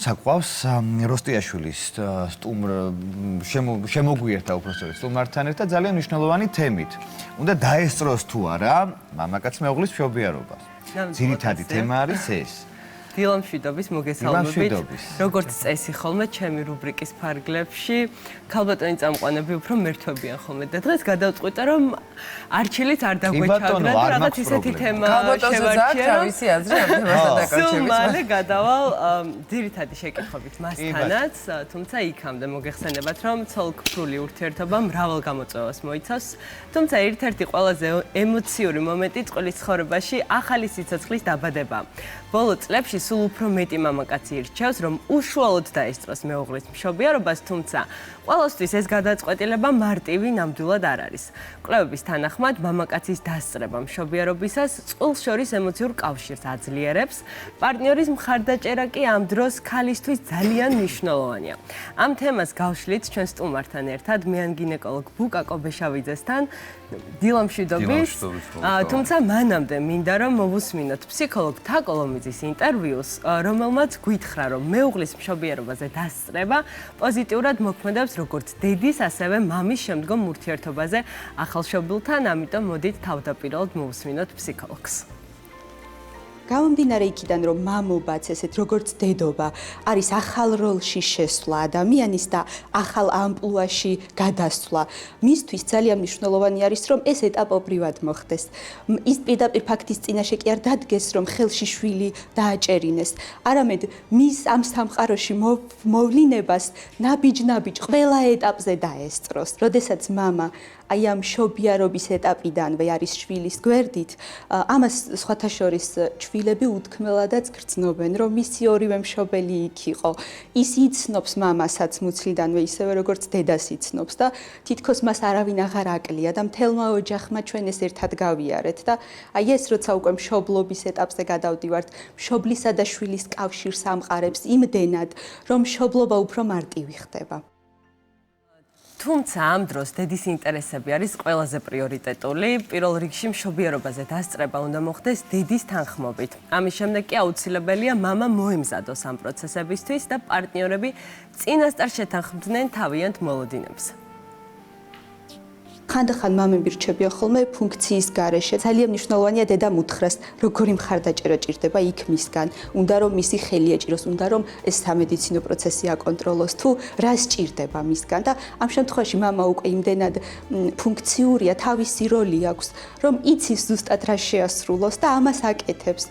საკვავს როსტიაშვილის შემოგვიერთა უпростоრეთ სტუმართან ერთად ძალიან მნიშვნელოვანი თემით. უნდა დაესწროს თუ არა მამაკაც მეუღლის მშობიარობას. ძირითადი თემა არის ეს. დილამშვიდობის მოგესალმებით. როგორც წესი ხოლმე ჩემი რუბრიკის ფარგლებში ქალბატონი წამყვანები უფრო მერთვებიან ხოლმე და დღეს გადავწყვიტე რომ არჩილიც არ დაგვეჩაგრა და რაღაც ისეთი თემა შევარჩიე რომ მალე გადავალ ძირითადი შეკითხვებით მასთანაც, თუმცა იქამდე მოგეხსენებათ რომ ცოლ-ქმრული ურთიერთობა მრავალ გამოწვევას მოიცავს, თუმცა ერთ-ერთი ყველაზე ემოციური მომენტი წყვილის ცხოვრებაში ახალი სიცოცხლის დაბადებაა. ბოლო წლებში სულ უფრო მეტი მამაკაცი ირჩევს, რომ უშუალოდ დაესწროს მეუღლის მშობიარობას, თუმცა ყველასთვის ეს გადაწყვეტილება მარტივი ნამდვილად არ არის. კვლევების თანახმად, მამაკაცის დასწრება მშობიარობისას წყვილს შორის ემოციურ კავშირს აძლიერებს, პარტნიორის მხარდაჭერა კი ამ დროს ქალისთვის ძალიან მნიშვნელოვანია. ამ თემას გავშლით ჩვენ სტუმართან ერთად მიან გინეკოლოგ ბუკა კობეშავიძესთან. დილამშვიდობის. თუმცა მანამდე მინდა რომ მოვუსმინოთ ფსიქოლოგ თაკოლომიძის ინტერვიუს, რომელმაც გითხრა, რომ მეუღლის მშობიარობაზე დასწრება პოზიტიურად მოქმედებს როგორც დედის, ასევე მამის შემდგომ ურთიერთობაზე ახალშობილთან, ამიტომ მოდით თავდაპირველად მოვუსმინოთ ფსიქოლოგს. გამომდინარე იქიდან, რომ მამობაც ესეთ როგორც დედობა არის ახალ როლში შესვლა ადამიანის და ახალ ამპლუაში გადასვლა, მისთვის ძალიან მნიშვნელოვანი არის, რომ ეს ეტაპობრივად მოხდეს. ის პირდაპირ ფაქტის წინაშე კი არ დადგეს, რომ ხელში შვილი დააჭერინეს, არამედ მის ამ სამყაროში მოვლინებას ნაბიჯ-ნაბიჯ ყველა ეტაპზე დაესწროს. როდესაც მამა აი ამ მშობიარობის ეტაპიდანვე არის შვილის გვერდით, ამას სხვათა შორის შვილები უთქმელადაც გრძნობენ, რომ მისი ორივე მშობელი იქ იყო. ის იცნობს მამასაც მუცლიდანვე ისევე როგორც დედას იცნობს და თითქოს მას არავინ აღარ აკლია და მთელმა ოჯახმა ჩვენ ეს ერთად გავიარეთ და აი ეს როცა უკვე მშობლობის ეტაპზე გადავდივართ, მშობლისა და შვილის კავშირს ამყარებს იმდენად, რომ მშობლობა უფრო მარტივი ხდება. თუმცა ამ დროს დედის ინტერესები არის ყველაზე პრიორიტეტული. პირველ რიგში მშობიარობაზე დასწრება უნდა მოხდეს დედის თანხმობით. ამის შემდეგ კი აუცილებელია მამა მოემზადოს ამ პროცესებისთვის და პარტნიორები წინასწარ შეთანხმდნენ თავიანთ მოლოდინებს. ხანდახან მამები რჩებიან ხოლმე ფუნქციის გარეშე. ძალიან მნიშვნელოვანია დედამ უთხრას, როგორი მხარდაჭერა ჭირდება იქ მისგან. უნდა რომ მისი ხელი ეჭიროს, უნდა რომ ეს სამედიცინო პროცესი აკონტროლოს, თუ რა სჭირდება მისგან და ამ შემთხვევაში მამა უკვე იმდენად ფუნქციურია, თავისი როლი აქვს, რომ იცის ზუსტად რა შეასრულოს და ამას აკეთებს.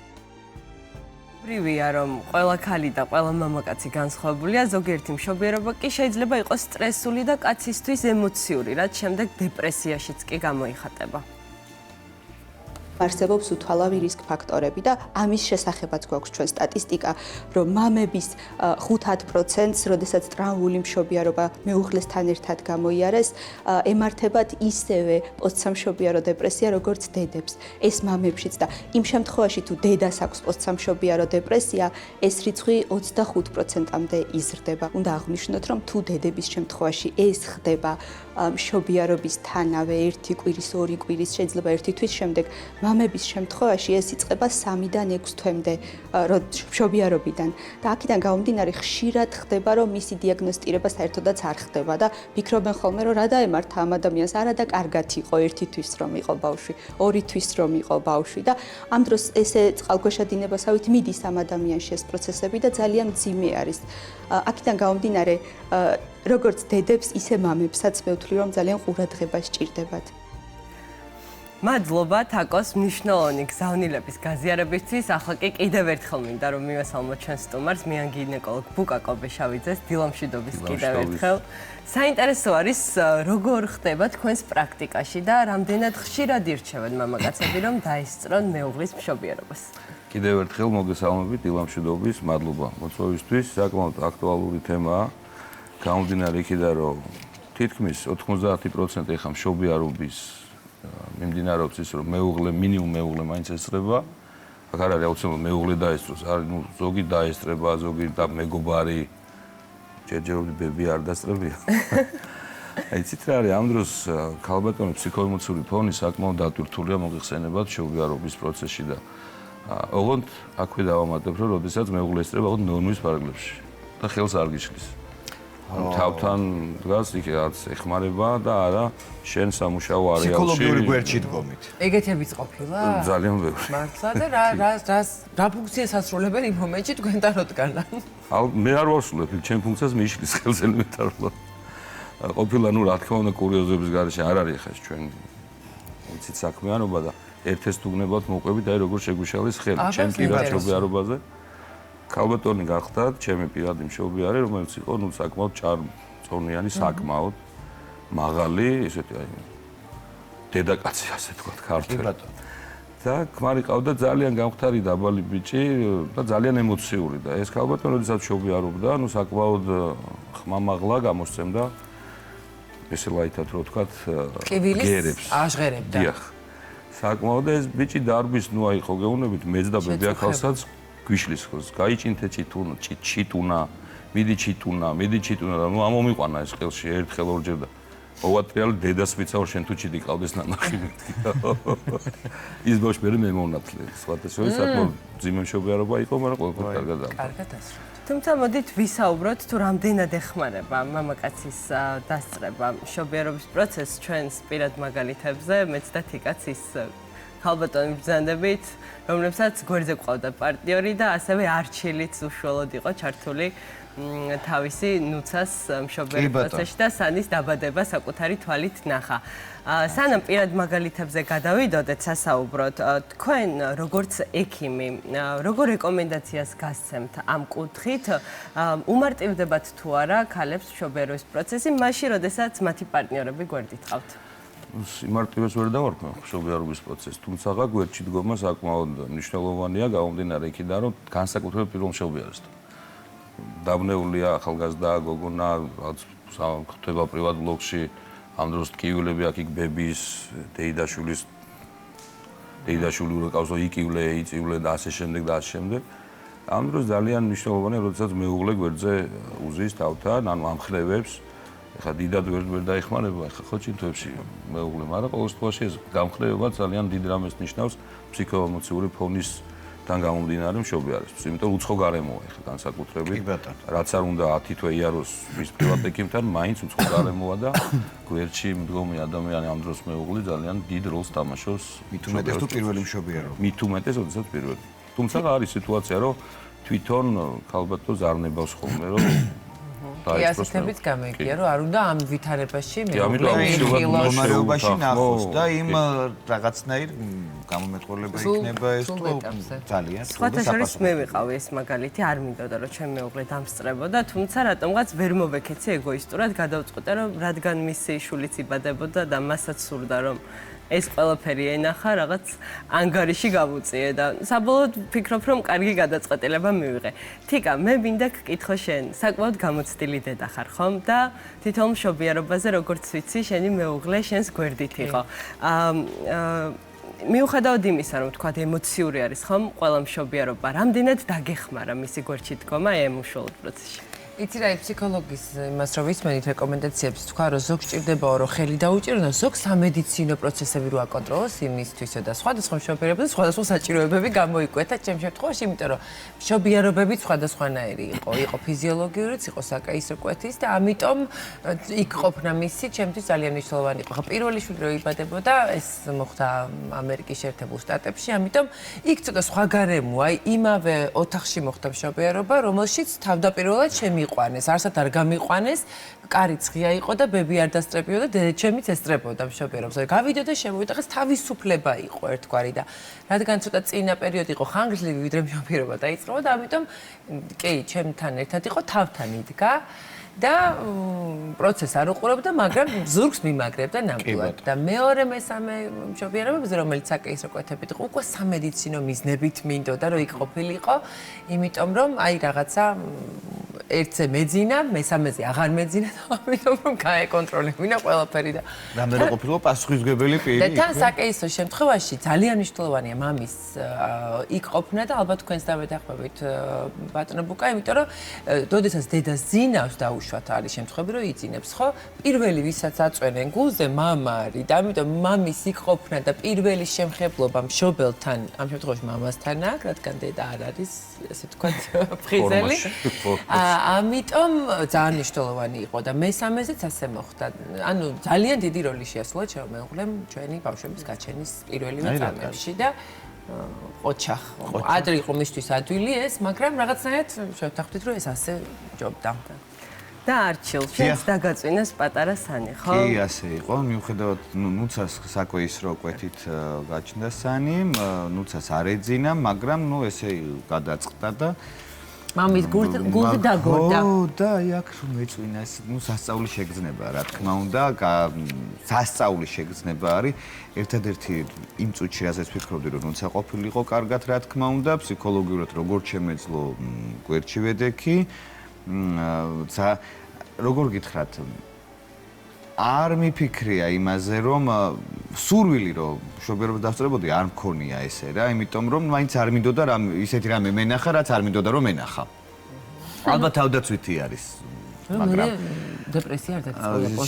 რივია რომ ყველა ქალი და ყველა მამაკაცი განსხვავებულია, ზოგიერთი მშობიარობა კი შეიძლება იყოს სტრესული და კაცისთვის ემოციური, რაც შემდეგ დეპრესიაშიც კი გამოიხატება. არსებობს უთვალავი რისკ ფაქტორები და ამის შესახებაც გვაქვს ჩვენ სტატისტიკა, რომ მამების 5-10%-ს, როდესაც ტრაუმული მშობიარობა მეუღლესთან ერთად გამოიარეს, ემართებათ ისევე პოსტსამშობიარო დეპრესია, როგორც დედებს. ეს მამებშიც და იმ შემთხვევაში თუ დედას აქვს პოსტსამშობიარო დეპრესია, ეს რიცხვი 25%-მდე იზრდება. უნდა აღვნიშნოთ, რომ თუ დედების შემთხვევაში ეს ხდება მშობიარობისთანავე 1 კვირის, 2 კვირის, შეიძლება 1 თვის შემდეგ, მამების შემთხვევაში ეს იწყება 3-დან 6 თვემდე მშობიარობიდან და აქედან გამომდინარე ხშირად ხდება, რომ მისი დიაგნოსტირება საერთოდაც არ ხდება და ფიქრობენ ხოლმე, რომ რა დაემართა ამ ადამიანს, არა და კარგად იყო 1 თვის რომ იყო ბავშვი, 2 თვის რომ იყო ბავშვი და ამ დროს ესე წყალქვეშა დინებასავით მიდის ამ ადამიანში ეს პროცესები და ძალიან მძიმე არის. აქედან გამომდინარე, როგორც დედებს, ისე მამებსაც მე ვთვლი, რომ ძალიან ყურადღება სჭირდებათ. მადლობა თაკოს მნიშვნელოვანი გზავნილების გაზიარებისთვის. ახლა კი კიდევ ერთხელ მინდა რომ მივესალმოთ ჩვენ სტუმარს, მიან გინეკოლოგ ბუკა კობეშავიძეს. დილამშვიდობის კიდევ ერთხელ. საინტერესო არის როგორ ხდება თქვენს პრაქტიკაში და რამდენად ხშირად ირჩევენ მამაკაცები რომ დაესწრონ მეუღლის მშობიარობას. კიდევ ერთხელ მოგესალმებით, დილამშვიდობის, მადლობა მოწვევისთვის. საკმაოდ აქტუალური თემაა. გამომდინარე იქიდან რომ თითქმის 90% ეხა მშობიარობის მიმდინარეობს ის, რომ მინიმუმ მეუღლე მაინც ესწრება. აქ არ არის აუცილებლად მეუღლე დაესწროს, არის ზოგი დაესწრება, ზოგი და მეგობარი, ჯერჯერობით ბები არ დასწრებია. აი ცით რა არის, ამ დროს ქალბატონის ფსიქოემოციური ფონი საკმაოდ დატვირთულია მოგეხსენებათ მშობიარობის პროცესში და ოღონდ აქვე დავამატებ, რომ როდესაც მეუღლე ესწრება, ოღონდ ნორმის პარაგრაფში. და ხელს არ გიშლის. თავთან დგას იქ რაც ეხმარება და არა შენ სამუშაო არეალში ფსიქოლოგიური გვერდში დგომით. ეგეთებიც ყოფილა? ძალიან ბევრი. მართლა და რა ფუნქციას ასრულებენ იმ მომენტში თქვენთან როდგანან? მე არ ვასრულებ ჩემ ფუნქციას მიშლის ხელზე მეტარულად. ყოფილა ნუ რა თქმა უნდა კურიოზების გარეშე არ არის ხა ჩვენ ვიცით საქმიანობა და ერთ-ერთ უგნებად მოყვებით აი როგორ შეგვიშალის ხელი ჩემ პირად მშობიარობაზე. ქალბატონი გახდათ ჩემი პირადი მშობიარე, რომელიც იყო ნუ საკმაოდ ჭარბწონიანი, საკმაოდ მაღალი, ესეთი აი დედაკაცი ასე თქვა ქართველი. და ქმარი ყავდა ძალიან გამხდარი დაბალი ბიჭი და ძალიან ემოციური და ეს ქალბატონი როდესაც მშობიარობდა, ნუ საკმაოდ ხმამაღლა გამოსცემდა ესე ლაითად რო თქვა გერებს აჟღერებდა. დიახ. საკმაოდ ეს ბიჭი დარბის ნუ აი ხო გეუბნებით მეც და ბებიაქალსაც გვიშლის ხოლს, გაიჭინთე ჩიტუნა, მიდი ჩიტუნა და ნუ ამომიყვანა ეს ხელში ერთხელ ორჯერ და მოვატრიალე დედას ვიცავ შენ თუ ჩიტი ყავდეს ნანახი მეთქი. ის ბავშვი მე მომნათლე, სხვათა შორის საკმაოდ ძიმე მშობიარობა იყო, მაგრამ ყველაფერი კარგად დაამთავრა. კარგად ასრულეთ. თუმცა მოდით ვისაუბროთ თუ რამდენად ეხმარება მამაკაცის დასწრება მშობიარობის პროცესს ჩვენს პირად მაგალითებზე, მეც და თიკაც ის ქალბატონი ბრძანდებით, რომლებსაც გვერდზე ყავდა პარტნიორი და ასევე არჩილიც უშუალოდ იყო ჩართული თავისი ნუცას მშობიარობის პროცესში და სანის დაბადება საკუთარი თვალით ნახა. სანამ პირად მაგალითებზე გადავიდოდეთ სასაუბროდ, თქვენ როგორც ექიმი, როგორ რეკომენდაციას გასცემთ ამ კუთხით, უმარტივდებათ თუ არა ქალებს მშობიარობის პროცესი, მაშინ, როდესაც მათი პარტნიორები გვერდით ყავთ? იმარტივეს ვერ დავარქვენ მშობიარობის პროცესს, თუმცა გვერდში დგომა საკმაოდ მნიშვნელოვანია, გამომდინარე იქიდან, რომ განსაკუთრებით პირველ მშობიარს. დაბნეულია ახალგაზრდა გოგონა, რაც ხდება პრივატ ბლოგში, ამ დროს ტკივილები აქ იქ ბების, დეიდაშვილი უკავსო იკივლე, იწივლე და ასე შემდეგ და ასე შემდეგ. ამ დროს ძალიან მნიშვნელოვანია, როდესაც მეუღლე გვერდზე უზის თავთან, ანუ ამხნევებს. ეხლა დიდად ვერ დაეხმარება, ეხლა ხო ჭინთვებში მეუღლე, მაგრამ ყოველ შემთხვევაში ეს გამხნევება ძალიან დიდ რამეს ნიშნავს ფსიქოემოციური ფონისთან გამომდინარე მშობიარისთვის. იმიტომ რომ უცხო გარემოა ეხლა განსაკუთრებით. რაც არ უნდა 10 თვე იაროს მის პრივატ ექიმთან, მაინც უცხო გარემოა და გვერდში მდგომი ადამიანი ამ დროს მეუღლე ძალიან დიდ როლს თამაშობს. მით უმეტეს თუ პირველი მშობიარობა. მით უმეტეს, როდესაც პირველი. თუმცა არის სიტუაცია, რომ თვითონ ქალბატონს არ ნებავს ხოლმე, რომ ასეთებიც გამოიგია, რომ არ უნდა ამ ვითარებაში მდგომარეობაში ნახოს და იმ რაღაცნაირ გამომეტყველება იქნება ეს თუ ძალიან სხვათა შორის მე ვიყავი ეს მაგალითი, არ მინდოდა რომ ჩემი მეუღლე დამსწრებოდა, თუმცა რატომღაც ვერ მოვექეცი ეგოისტურად, გადავწყვიტე რომ რადგან მისი შულიც იბადებოდა და მასაც სურდა რომ ეს ყველაფერი ენახა, რაღაც ანგარიში გავუწიე და საბოლოოდ ვფიქრობ, რომ კარგი გადაწყვეტილება მივიღე. თიკა, მე მინდა გკითხო შენ, საკმაოდ გამოცდილი დედა ხარ, ხომ? და თითოეულ მშობიარობაზე, როგორც ვიცი, შენი მეუღლე შენს გვერდით იყო. მიუხედავად იმისა, რომ თქვა ემოციური არის, ხომ? ყველა მშობიარობა, რამდენად დაგეხმარა მისი გვერდში დგომა ამ უშუალოდ პროცესში? იცი რა, ფსიქოლოგის იმას რომ ვისმენით რეკომენდაციებს თქვა, რომ ზოგ ჭირდებაო, რომ ხელი დაუჭირო, ზოგ სამედიცინო პროცესები რო აკონტროლოს იმისთვისო და სხვადასხვა მშობიარობებზე სხვადასხვა საჭიროებები გამოიკვეთა ჩემ შემთხვევაში, იმიტომ რომ მშობიარობები სხვადასხვანაირი იყო. იყო ფიზიოლოგიურიც, იყო საკაისრო კვეთის და ამიტომ იქ ყოფნა მისი ჩემთვის ძალიან მნიშვნელოვანი იყო. ხა პირველი შვილი რო იბადებოდა, ეს მოხდა ამერიკის შეერთებულ შტატებში, ამიტომ იქ ცოტა სხვა გარემოა, იმავე ოთახში მოხდა მშობიარობა, რომელშიც თავდაპირველად შემიყვანეს, არსად არ გამიყვანეს, კარიც ღია იყო და ბები არ დასწრებიო და დედაჩემიც ესწრებოდა მშობიარობას. გავიდო და შემოვიდა, ხეს თავისუფლება იყო ერთგვარი და რადგან ცოტა წინა პერიოდი იყო ხანგრძლივი, ვიდრე მშობიარობა დაიწყო და ამიტომ კი, ჩემთან ერთად იყო თავთან იდგა და პროცესს არ უყურებდა, მაგრამ ზურგს მიმაგრებდა ნამდვილად. და მეორე მესამე მშობიარობებზე, რომელიც საკაისრო კვეთებით იყო, უკვე სამედიცინო მიზნებით მინდოდა, რომ იქ ყოფილიყო, იმიტომ რომ აი რაღაცა ერთზე მეძინა, მესამეზე აღარ მეძინა და ამიტომ რომ გაეკონტროლებინა ყველაფერი და რამდენი ყოფილიყო პასუხისმგებელი პირი. და თან საკაისრო შემთხვევაში ძალიან მნიშვნელოვანია მამის იქ ყოფნა და ალბათ თქვენს დამეთანხმებით ბატონო ბუკა, იმიტომ რომ როდესაც დედას ძინავს დაუშვათ არის შემთხვევები, რომ იძინებს, ხო? პირველი ვისაც აწვენენ გულზე მამა არის და ამიტომ მამის იქ ყოფნა და პირველი შემხებლობა მშობელთან, ამ შემთხვევაში მამასთან აქვს, რადგან დედა არ არის, ესე ვთქვათ, ფხიზელი. ამიტომ ძალიან მნიშვნელოვანი იყო და მესამეზეც ასე მოხდა. ანუ ძალიან დიდი როლი შეასრულა ჩემო მეუღლემ ჩვენი ბავშვების გაჩენის პირველივე წამებში და ოჩახ. ადრე იყო მისთვის ადვილი ეს, მაგრამ რაღაცნაირად შევთანხმდით, რომ ეს ასე ჯობდა. და არჩილ, შენც დაგაწვინეს პატარა სანი, ხო? კი, ასე იყო. მიუხედავად ნუცას საკვე ის რო კვეთით გაჩნდა სანი, ნუცას არ ეძინა, მაგრამ ესე გადაწყდა და მამის გულდი დაგორდა. ხო, და აი აქ რომ მეწვინა ეს, სასწაული შეგრძნება, რა თქმა უნდა, სასწაული შეგრძნება არის. ერთადერთი იმ წუთში, რასაც ვფიქრობდი, რომ ნუცა ყოფილიყო კარგად, რა თქმა უნდა, ფსიქოლოგიურად როგორ შემეძლო გვერდში ვედექი. როგორ გითხრათ, არ მიფიქრია იმაზე, რომ სურვილი რომ მშობიარობა დავწერებოდი, არ მქონია ესე რა, იმიტომ რომ მაინც არ მინდოდა რამ ისეთი რამე მენახა, რაც არ მინდოდა რომ მენახა. ალბათ თავდაცვითი არის, მაგრამ დეპრესია არ დაწყდა.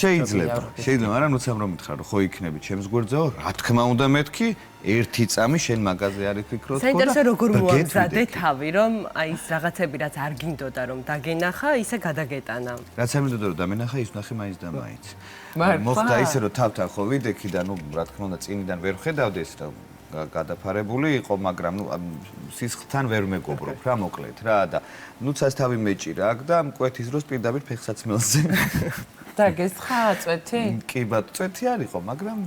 შეიძლება, მაგრამ ნუცამ რომ მითხრა, რომ ხო იქნები ჩემს გვერდზეო, რა თქმა უნდა მეთქი, ერთი წამი შენ მაგაზე არ იფიქროთ ხო და საინტერესო როგორ მოამზადე თავი, რომ აი ეს რაღაცები რაც არ გინდოდა რომ დაგენახა, ისე გადაგეტანა. რაც არ მინდოდა რომ დამენახა, ის ნახე მაინც და მაინც. მოხდა ისე რომ თავთან ხო ვიდექი და რა თქმა უნდა წინიდან ვერ ხედავდი ეს და გადაფარებული იყო, მაგრამ სისხლთან ვერ მეგობრობ რა მოკლედ რა და ნუცას თავი მეჭირა აქ და მკვეთის დროს პირდაპირ ფეხსაცმელზე. და გესხა წვეთი? კი ბატონო, წვეთი არ იყო, მაგრამ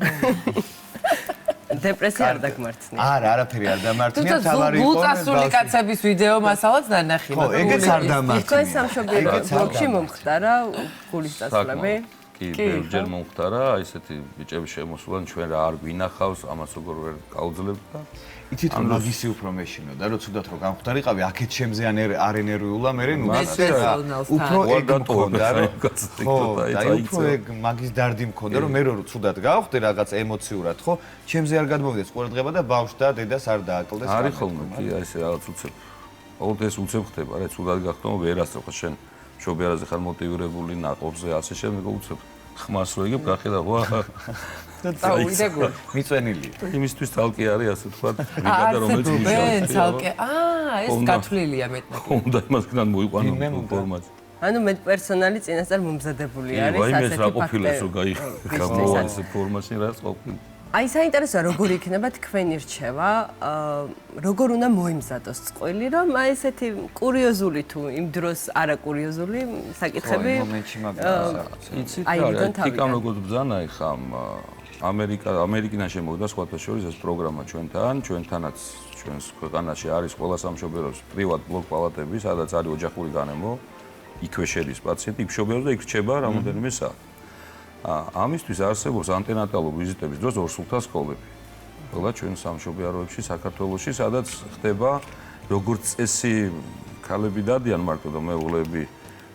დეპრესია არ დაგმართნია. არა, არაფერი არ დამართნია, თავარი იყო. გულწასული კაცების ვიდეო მასალაც ნანახი. ხო, ეგეც არ დამართნია. თქვენ სამშობლო ბლოგში მომხდარა გულის წასვლები? კი, ბევრჯერ მომხდარა, ესეთი ბიჭების შემოსულან ჩვენ რა არ გვინახავს, ამას როგორ ვერ გავუძლებთ და იცით რომ მაგისი უფრო მეშინოდა, რომ თუდად რომ გამხდარიყავი, აქეთ ჩემზე არ ენერგიულა, მე ნუ უფრო ეგ მქონდა, რომ ხო, და უფრო ეგ მაგის დარდი მქონდა, რომ მე რო თუდად გავხდი რაღაც ემოციურად, ხო, ჩემზე არ გადმოვიდეს ყურადღება და ბავშვს და დედას არ დააკლდეს. არის ხოლმე, კი, აი ესე რაღაც უცებ. ოღონდ ეს უცებ ხდება, რა, თუდად გახდო, ვერასწრებ ხო შენ მშობიარაზე ხარ მოტივირებული ნაყოფზე ასე შემდეგ უცებ. ხმას რო იგებ გახედა ვა და წავიდე გულ მიწვენილი. იმისთვის თალკი არის ასე თქვა ბრიგადა რომელიც მუშაობს. თალკი. ეს გათვლილია მეტნაკი. უნდა იმასგან მოიყვანო ფორმაც. ანუ მე პერსონალი წინასწარ მომზადებული არის ასეთი ფაქტი. რა ყოფილას რო გამოვა ეს ფორმაში რაც ყოფილი. აი საინტერესოა როგორ იქნება თქვენი რჩევა, როგორ უნდა მოიმზადოს წყვილი, რომ აი ესეთი კურიოზული თუ იმ დროს არა კურიოზული საკითხები მომენტში მაგას იცით რა, თიკამ როგორ ბრძანა ეხამ ამერიკიდან შემოვიდა სხვათა შორის ეს პროგრამა ჩვენთანაც ჩვენს ქვეყანაში არის ყველა სამშობლოს პრივატ ბლოკ პალატები, სადაც არის ოჯახური განემო, იქვე შედის პაციენტი, იქ მშობიარობს და იქ რჩება რამოდენიმე საათი. ამისთვის არსებობს ანტენატალურ ვიზიტების დროს ორსულთა სკოლები. ყველა ჩვენ სამშობიაროებში საქართველოში, სადაც ხდება როგორც წესი ქალები დადიან მარტო და მეუღლეები,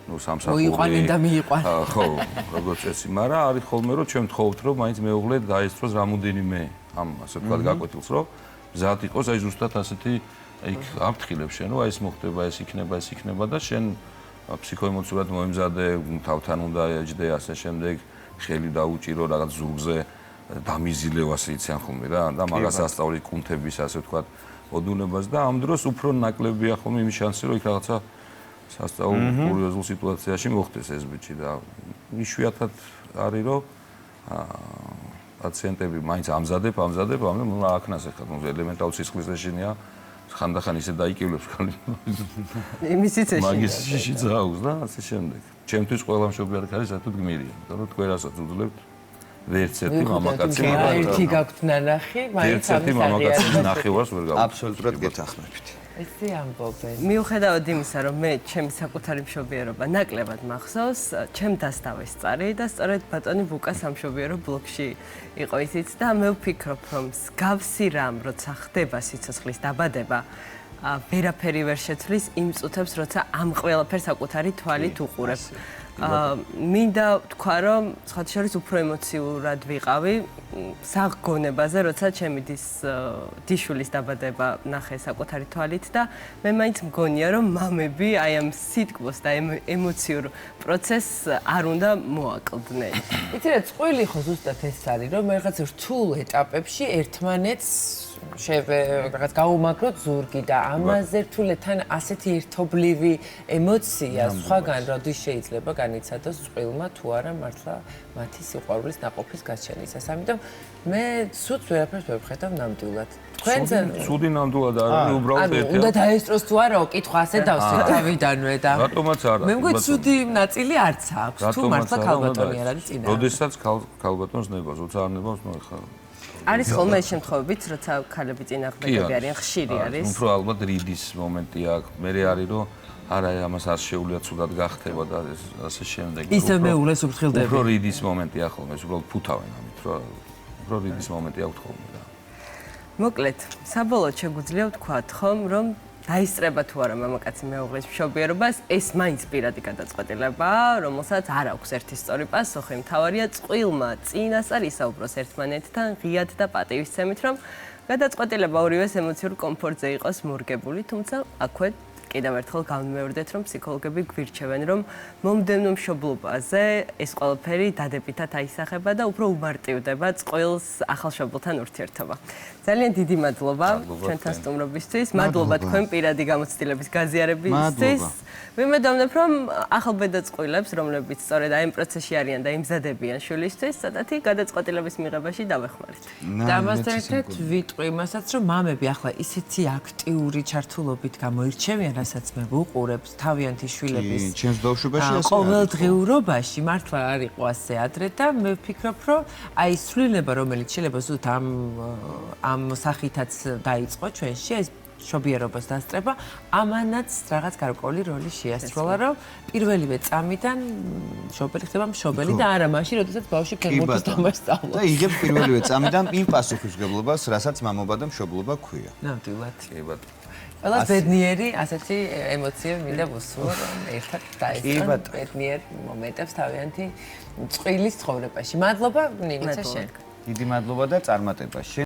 სამსახური. მოიყვანენ და მიიყვან. ხო, როგორც წესი, მაგრამ არის ხოლმე რომ ჩვენ ვთხოვთ რომ მაინც მეუღლე დაესწროს რამოდენიმე ამ ასე ვთქვათ გაკვეთილს, რომ მზად იყოს აი ზუსტად ასეთი იქ აფრთხილებს შენ, რომ აი ეს მოხდება, ეს იქნება და შენ ფსიქოემოციურად მოემზადე, თავთან უნდა ეჯდე ასე შემდეგ. ხელი დაუჭირო რაღაც ზურგზე დამიზილევ ასე იციან ხოლმე რა და მაგას ასწავლი კუნთების ასე ვთქვათ ოდუნებას და ამ დროს უფრო ნაკლებია ხოლმე იმის შანსი რომ იქ რაღაცა სასწაულ კურიოზულ სიტუაციაში მოხდეს ეს ბიჭი და იშვიათად არის რომ პაციენტები მაინც ამზადებ ამ აქნას ეხლა ელემენტარული სისხლის რეჟიმია ხანდახან ისე დაიკივლებს ხალი იმისიც ეშინია მაგის შიში ძაავს და ასე შემდეგ ჩემთვის ყველა მშობიარი არის საერთოდ გმირია იმიტომ რომ თქვენ რასაც უძლებთ ვერც ერთი მამაკაცი ერთი გაქვთ ნანახი მაინც ერთი მამაკაცის ნახევარს ვერ გავუშვი აბსოლუტურად გეთანხმებით ესე ამბობენ. მიუხედავად იმისა, რომ მე ჩემი საკუთარი მშობიარობა ნაკლებად მახსოვს, ჩემ დასდავეს წარი და სწორედ ბატონი ბუკა სამშობიარო ბლოგში იყო ისიც და მე ვფიქრობ, რომ მსგავსი რამ, როცა ხდება სიცოცხლის დაბადება, ვერაფერი ვერ შეცვლის იმ წუთებს, როცა ამ ყველაფერს საკუთარი თვალით უყურებ. მინდა თქვა, რომ სხვათა შორის უფრო ემოციურად ვიყავი საღგონებაზე, როცა ჩემი დიშვილის დაბადება ნახე საკუთარი თვალით და მე მაინც მგონია, რომ მამები აი ამ სიტყვას და ემოციურ პროცესს არ უნდა მოაკლდნენ. იცი რა, წყვილი ხო ზუსტად ეს არის, რომ რაღაც რთულ ეტაპებში ერთმანეთს რაღაც გაუმაგროთ ზურგი და ამაზე რთული თან ასეთი ერთობლივი ემოცია სხვაგან როდის შეიძლება განიცადოს წყვილმა თუ არა მართლა მათი სიყვარულის ნაყოფის გაჩენისას. ამიტომ მე სულს ვერაფერს ვერ ვხედავ ნამდვილად. თქვენზე ცუდი ნამდვილად არ არის უბრალოდ ერთი. უნდა დაესწროს თუ არა, კითხვა ასე დავსვით თავიდანვე და რატომაც არა. მე მგონი ცუდი ნაწილი არც აქვს. თუ მართლა ქალბატონი არ არის წინა. როდესაც ქალბატონს ნებას, როცა არ ნებას, ნუ ეხლა არის ხოლმე ეს შემთხვევებიც, როცა ქალები წინააღმდეგები არიან, ხშირი არის. უფრო ალბათ რიდის მომენტი აქვს. მე არის რომ არა ამას არ შეუძლია ცუდად გახდება და ასე შემდეგ. ისე მეულეს უფრთხილდები. უფრო რიდის მომენტი აქვს ხოლმე, ეს უბრალოდ ფუთავენ ამით, რომ უფრო რიდის მომენტი აქვს ხოლმე რა. მოკლედ, საბოლოოდ შეგვიძლია ვთქვათ ხომ, რომ დაისწრება თუ არა მამაკაცი მეუღლის მშობიარობას, ეს მაინც პირადი გადაწყვეტილებაა, რომელსაც არ აქვს ერთი სწორი პასუხი. მთავარია წყვილმა წინასწარ ისაუბროს ერთმანეთთან ღიად და პატივისცემით, რომ გადაწყვეტილება ორივეს ემოციურ კომფორტზე იყოს მორგებული, თუმცა აქვე კიდევ ერთხელ განმეორდეთ, რომ ფსიქოლოგები გვირჩევენ, რომ მომდევნო მშობლობაზე ეს ყველაფერი დადებითად აისახება და უფრო უმარტივდება წყვილს ახალშობილთან ურთიერთობა. ძალიან დიდი მადლობა ჩვენთან სტუმრობისთვის. მადლობა თქვენ პირადი გამოცდილების გაზიარებისთვის. ვიმედოვნებ, რომ ახალბედა წყვილებს, რომლებიც სწორედ აი ამ პროცესში არიან და იმზადებიან შვილისთვის, სადათი გადაწყვეტილების მიღებაში დავეხმარეთ. და ამასთან ერთად ვიტყვი იმასაც, რომ მამები ახლა ისეთი აქტიური ჩართულობით გამოირჩევიან, რასაც მე ვუყურებ თავიანთი შვილების ჩემს ბავშვობაში ასე ყოველდღიურობაში მართლა არ იყო ასე ადრე და მე ვფიქრობ, რომ აი სრულება, რომელიც შეიძლება ზუსტ ამ სახითაც დაიწყო ჩვენში, ეს მშობიარობას დასწრება, ამანაც რაღაც გარკვეული როლი შეასრულა, რომ პირველივე წამიდან მშობელი ხდება მშობელი და არა მაშინ, როდესაც ბავშვი ფეხბურთის დამასწავლებს. და იღებს პირველივე წამიდან იმ პასუხისმგებლობას, რასაც მამობა და მშობლობა ქვია. ნამდვილად. კი ბატონო. ყველა ბედნიერი ასეთი ემოციები მინდა ვუსურვო, რომ ერთად დაესწრონ ბედნიერ მომენტებს თავიანთი წყვილის ცხოვრებაში. მადლობა ნინიცა შენ. დიდი მადლობა და წარმატება.